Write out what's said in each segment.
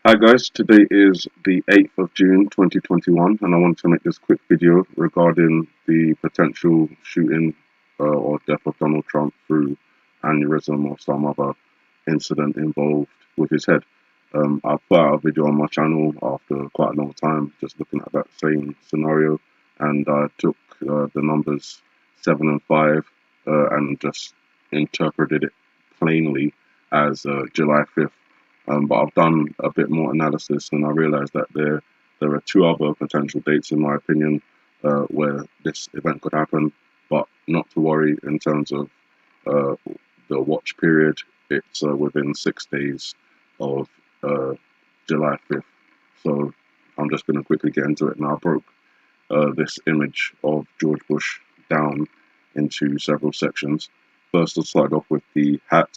Hi guys, today is the 8th of June 2021 and I want to make this quick video regarding the potential shooting or death of Donald Trump through aneurysm or some other incident involved with his head. I put out a video on my channel after quite a long time just looking at that same scenario, and I took the numbers 7 and 5 and just interpreted it plainly as July 5th. But I've done a bit more analysis and I realised that there are two other potential dates, in my opinion, where this event could happen. But not to worry in terms of uh, the watch period. It's within 6 days of July 5th. So I'm just going to quickly get into it. Now, I broke this image of George Bush down into several sections. First, I'll start off with the hat,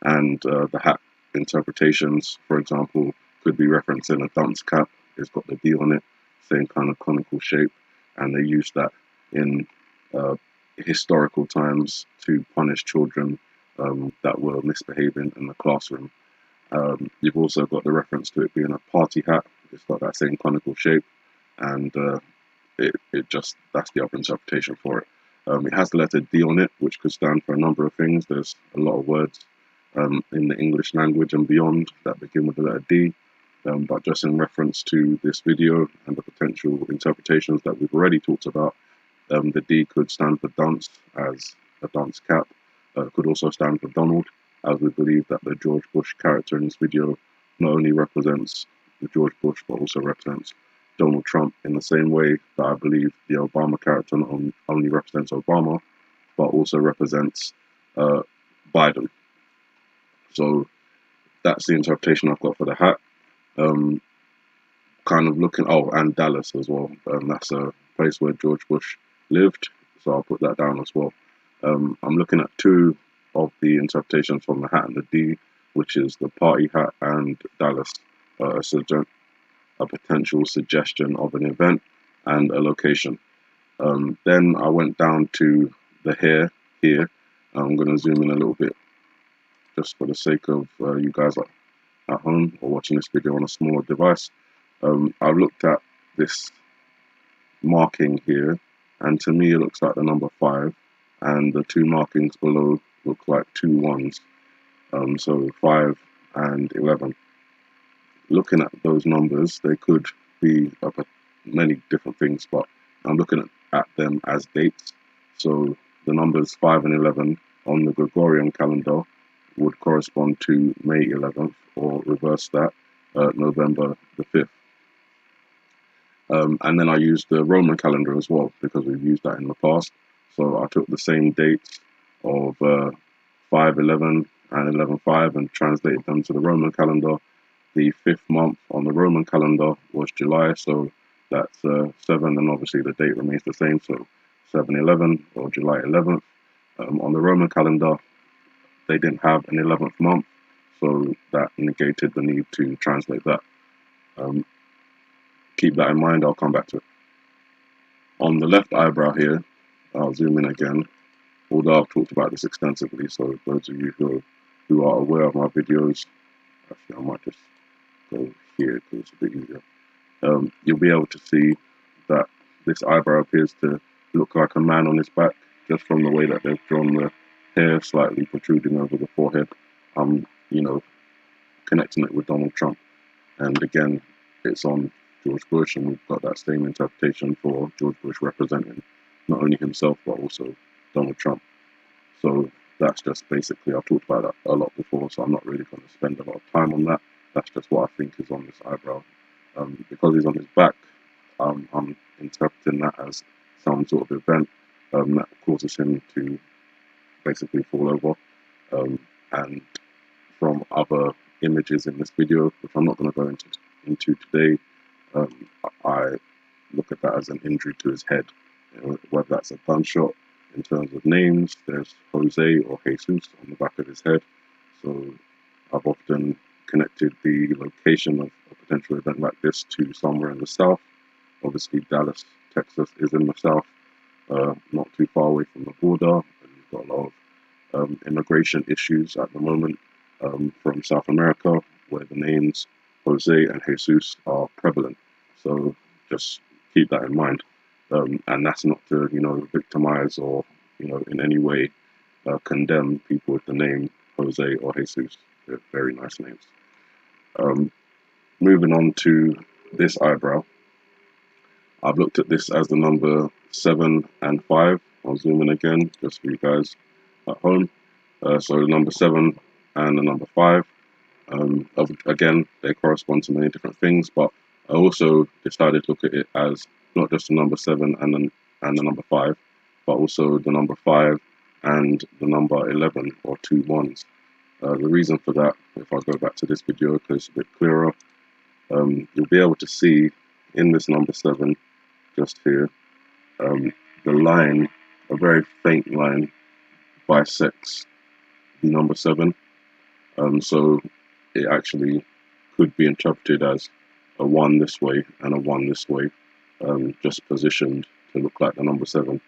and the hat interpretations, for example, could be referencing a dunce cap. It's got the D on it, same kind of conical shape, and they use that in uh, historical times to punish children that were misbehaving in the classroom. You've also got the reference to it being a party hat. It's got that same conical shape, and it just, that's the other interpretation for it. It has the letter D on it, which could stand for a number of things. There's a lot of words in the English language and beyond that begin with the letter D. But just in reference to this video and the potential interpretations that we've already talked about, the D could stand for dunce, as a dunce cap. Could also stand for Donald, as we believe that the George Bush character in this video not only represents the George Bush, but also represents Donald Trump, in the same way that I believe the Obama character not only represents Obama, but also represents Biden. So that's the interpretation I've got for the hat. Um, Kind of looking, oh, and Dallas as well. That's a place where George Bush lived, so I'll put that down as well. I'm looking at two of the interpretations from the hat and the D, which is the party hat and Dallas, a potential suggestion of an event and a location. Then I went down to the hair here. I'm going to zoom in a little bit just for the sake of you guys at home or watching this video on a smaller device. I've looked at this marking here, and to me it looks like the number 5, and the two markings below look like two ones. So 5 and 11. Looking at those numbers, they could be many different things, but I'm looking at them as dates. So the numbers 5 and 11 on the Gregorian calendar would correspond to May 11th, or reverse that, November the 5th. And then I used the Roman calendar as well, because we've used that in the past. So I took the same dates of 5/11 and 11/5 and translated them to the Roman calendar. The 5th month on the Roman calendar was July, so that's 7, and obviously the date remains the same, so 7/11 or July 11th. On the Roman calendar, they didn't have an 11th month, so that negated the need to translate that. Um, Keep that in mind, I'll come back to it. On the left eyebrow here, I'll zoom in again, although I've talked about this extensively, so those of you who are aware of my videos, actually I might just go here because it's a bit easier. You'll be able to see that this eyebrow appears to look like a man on his back, just from the way that they've drawn the hair slightly protruding over the forehead. I'm, connecting it with Donald Trump. And again, it's on George Bush, and we've got that same interpretation for George Bush representing not only himself, but also Donald Trump. So that's just basically, I've talked about that a lot before, so I'm not really going to spend a lot of time on that. That's just what I think is on this eyebrow. Because he's on his back, I'm interpreting that as some sort of event that causes him to basically fall over. And from other images in this video, which I'm not going to go into today, I look at that as an injury to his head. Whether that's a gunshot. In terms of names, there's Jose or Jesus on the back of his head. So I've often connected the location of a potential event like this to somewhere in the south. Obviously, Dallas, Texas is in the south, not too far away from the border. And you've got a lot of immigration issues at the moment from South America, where the names Jose and Jesus are prevalent. So just keep that in mind. And that's not to, victimize or, in any way condemn people with the name Jose or Jesus. They're very nice names. Um, Moving on to this eyebrow, I've looked at this as the number 7 and 5. I'll zoom in again just for you guys at home. So the number 7 and the number 5. Again, they correspond to many different things, but I also decided to look at it as not just the number 7 and the number 5, but also the number 5 and the number 11, or 2 ones. The reason for that, if I go back to this video because it's a bit clearer, you'll be able to see in this number 7 just here, the line, a very faint line, bisects the number 7. So it actually could be interpreted as a 1 this way and a 1 this way, just positioned to look like the number 7.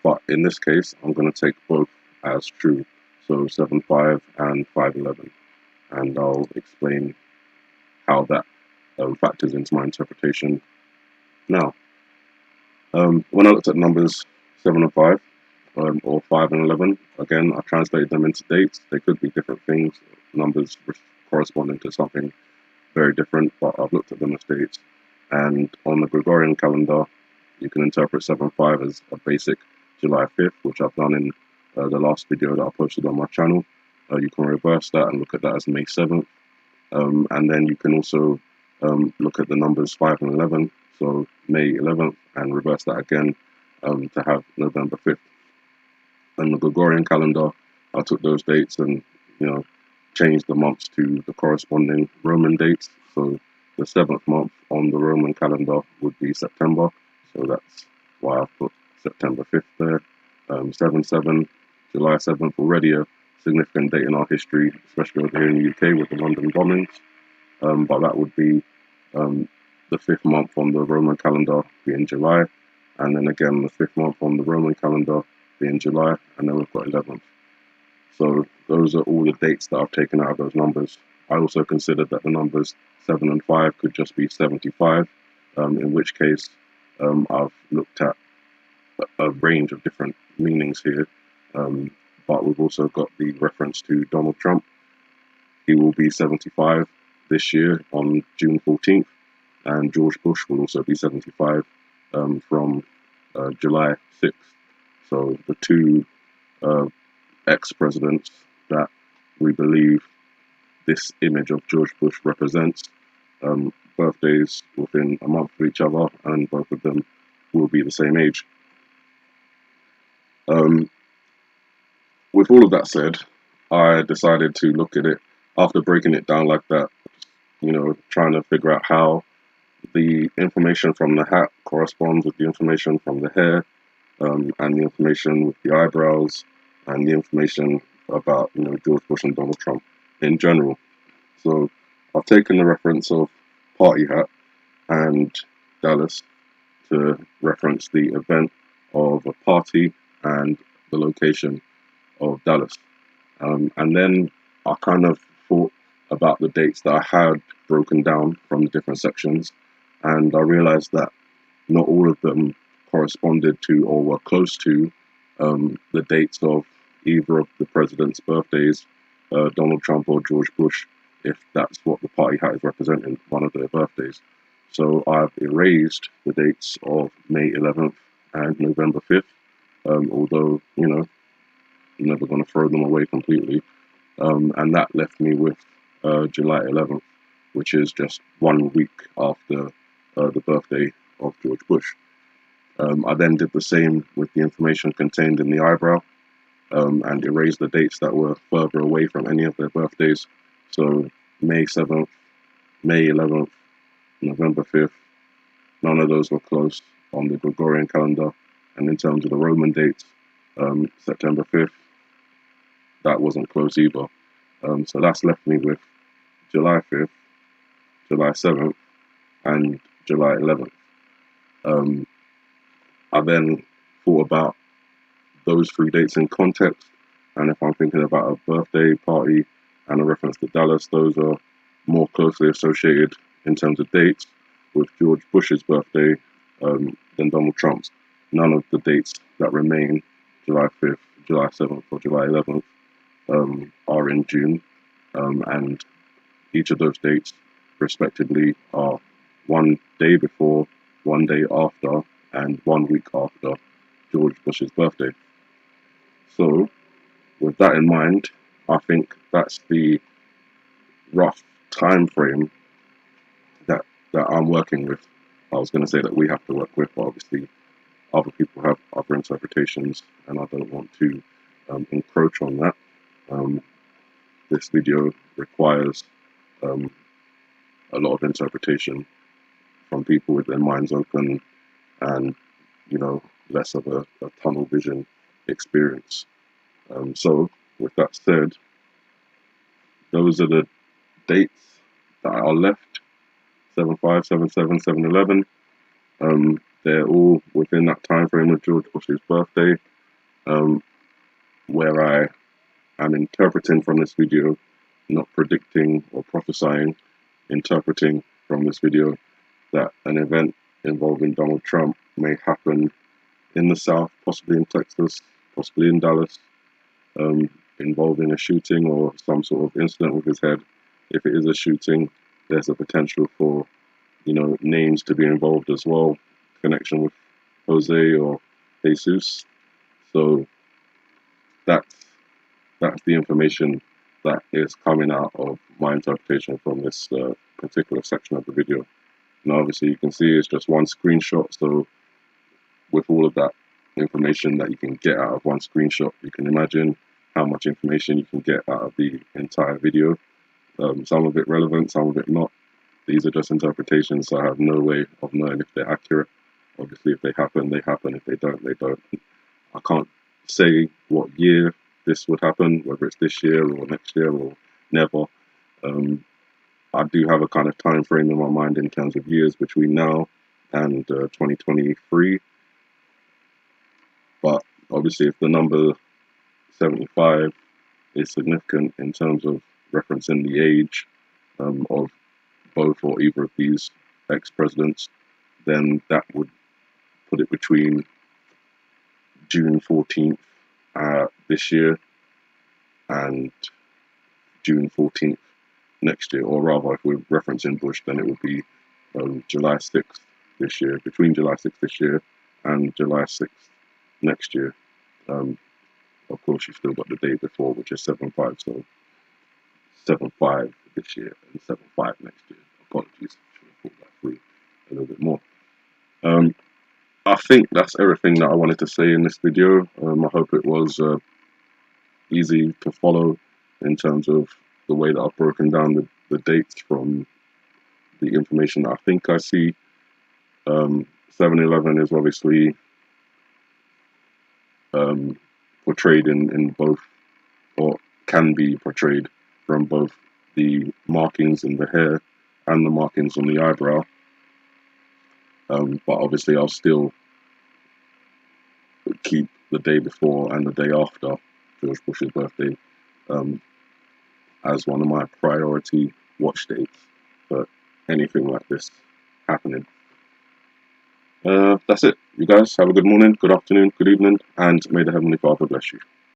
But in this case, I'm going to take both as true, so 7-5 and 5-11, and I'll explain how that factors into my interpretation now. When I looked at numbers 7 and 5, or 5 and 11, again, I translated them into dates. They could be different things, numbers corresponding to something very different, but I've looked at them as dates. And on the Gregorian calendar, you can interpret 7-5 as a basic July 5th, which I've done in the last video that I posted on my channel. You can reverse that and look at that as May 7th. And then you can also look at the numbers 5 and 11, so May 11th, and reverse that again to have November 5th. And the Gregorian calendar, I took those dates and, changed the months to the corresponding Roman dates. So the 7th month on the Roman calendar would be September. So that's why I've put September 5th there. 7-7, July 7th, already a significant date in our history, especially over here in the UK with the London bombings. But that would be the 5th month on the Roman calendar being July. And then again, the 5th month on the Roman calendar being July. And then we've got 11th. So those are all the dates that I've taken out of those numbers. I also considered that the numbers 7 and 5 could just be 75, in which case I've looked at a range of different meanings here. But we've also got the reference to Donald Trump. He will be 75 this year on June 14th, and George Bush will also be 75 from July 6th. So the two ex-presidents that we believe this image of George Bush represents, birthdays within a month of each other, and both of them will be the same age. With all of that said, I decided to look at it after breaking it down like that, trying to figure out how the information from the hat corresponds with the information from the hair, and the information with the eyebrows, and the information about George Bush and Donald Trump in general. So I've taken the reference of party hat and Dallas to reference the event of a party and the location of Dallas. And then I kind of thought about the dates that I had broken down from the different sections, and I realized that not all of them corresponded to or were close to the dates of either of the president's birthdays, Donald Trump or George Bush, if that's what the party hat is representing, one of their birthdays. So I've erased the dates of May 11th and November 5th, although, you're never going to throw them away completely. And that left me with July 11th, which is just 1 week after the birthday of George Bush. I then did the same with the information contained in the eyebrow, and erased the dates that were further away from any of their birthdays. So May 7th, May 11th, November 5th, none of those were close on the Gregorian calendar. And in terms of the Roman dates, September 5th, that wasn't close either. So that's left me with July 5th, July 7th, and July 11th. I then thought about those 3 dates in context, and if I'm thinking about a birthday party and a reference to Dallas, those are more closely associated in terms of dates with George Bush's birthday than Donald Trump's. None of the dates that remain, July 5th, July 7th, or July 11th, are in June, and each of those dates, respectively, are 1 day before, 1 day after, and 1 week after George Bush's birthday. So, with that in mind, I think that's the rough time frame that I'm working with. I was going to say that we have to work with, but obviously other people have other interpretations, and I don't want to encroach on that. This video requires a lot of interpretation from people with their minds open and, less of a tunnel vision experience. So, with that said, those are the dates that are left: 7/5, 7/7, 7/11. They're all within that time frame of George Bush's birthday, where I am interpreting from this video, not predicting or prophesying, interpreting from this video that an event involving Donald Trump may happen in the South, possibly in Texas, possibly in Dallas, involving a shooting or some sort of incident with his head. If it is a shooting, there's a potential for, names to be involved as well, connection with Jose or Jesus. So that's the information that is coming out of my interpretation from this particular section of the video. Now, obviously, you can see it's just one screenshot. So with all of that information that you can get out of one screenshot, you can imagine how much information you can get out of the entire video. Some of it relevant, some of it not. These are just interpretations, so I have no way of knowing if they're accurate. Obviously, if they happen, they happen. If they don't, they don't. I can't say what year this would happen, whether it's this year or next year or never. I do have a kind of time frame in my mind in terms of years between now and 2023. But obviously, if the number 75 is significant in terms of referencing the age of both or either of these ex-presidents, then that would put it between June 14th this year and June 14th next year. Or rather, if we're referencing Bush, then it would be July 6th this year, between July 6th this year and July 6th next year. Of course, you've still got the day before, which is 7/5, so 7/5 this year and 7/5 next year. Apologies, should have thought that through a little bit more. I think that's everything that I wanted to say in this video. I hope it was easy to follow in terms of the way that I've broken down the dates from the information that I think I see. 7/11 is obviously portrayed in both, or can be portrayed from both the markings in the hair and the markings on the eyebrow. But obviously I'll still keep the day before and the day after George Bush's birthday as one of my priority watch dates for anything like this happening. That's it. You guys have a good morning, good afternoon, good evening, and may the Heavenly Father bless you.